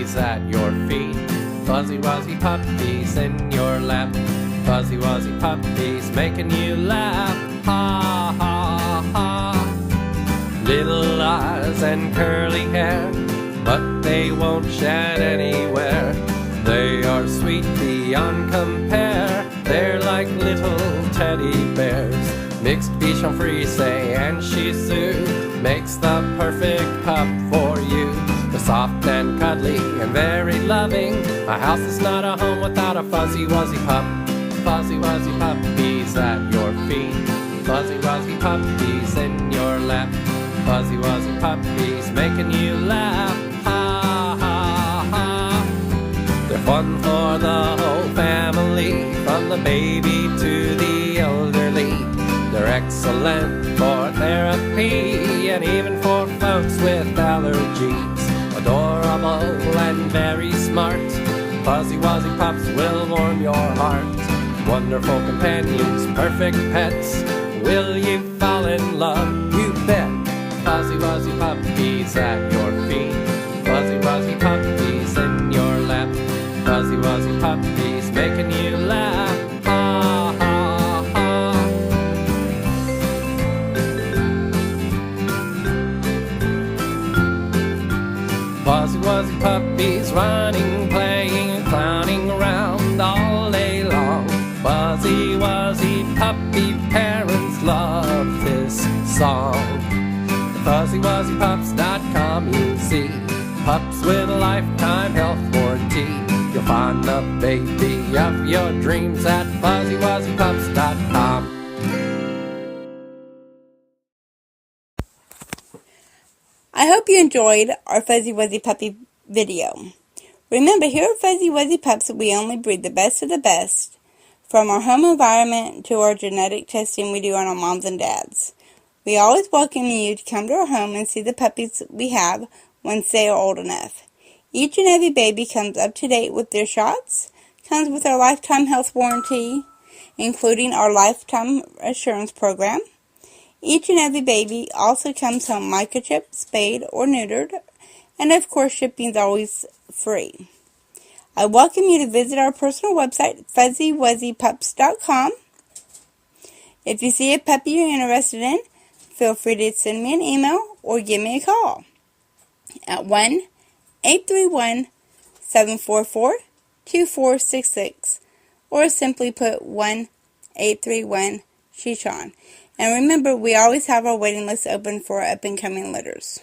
puppies at your feet. Fuzzy wuzzy puppies in your lap. Fuzzy wuzzy puppies making you laugh. Ha ha ha. Little eyes and curly hair, but they won't shed anywhere. They are sweet beyond compare. They're like little teddy bears. Mixed Bichon Frise and Shih Tzu makes the perfect pup for you. They're soft and cuddly and very loving. A house is not a home without a fuzzy wuzzy pup. Fuzzy wuzzy puppies at your feet. Fuzzy wuzzy puppies in your lap. Fuzzy wuzzy puppies making you laugh. Ha ha ha. They're fun for the whole family, from the baby to the elderly. They're excellent for therapy and even for folks with allergies. Adorable and very smart, Fuzzy Wuzzy Pups will warm your heart. Wonderful companions, perfect pets. Will you fall in love? You bet. Fuzzy Wuzzy Puppies at your feet. Fuzzy Wuzzy Puppies in your lap. Fuzzy Wuzzy Puppies making you laugh. Ha ha ha. Fuzzy Wuzzy Puppies running, playing, clowning around all day long. Fuzzy Wuzzy Puppy parents love this song. FuzzyWuzzyPups.com you'll see pups with a lifetime health warranty. You'll find the baby of your dreams at FuzzyWuzzyPups.com. I hope you enjoyed our Fuzzy Wuzzy Puppy video. Remember, here at Fuzzy Wuzzy Pups, we only breed the best of the best. From our home environment to our genetic testing we do on our moms and dads. We always welcome you to come to our home and see the puppies we have once they are old enough. Each and every baby comes up to date with their shots, comes with our lifetime health warranty, including our lifetime assurance program. Each and every baby also comes home microchipped, spayed, or neutered, and of course shipping is always free. I welcome you to visit our personal website, FuzzyWuzzyPups.com. If you see a puppy you're interested in, feel free to send me an email or give me a call at 1-831-744-2466 or simply put 1-831-Shichon. And remember, we always have our waiting list open for up-and-coming litters.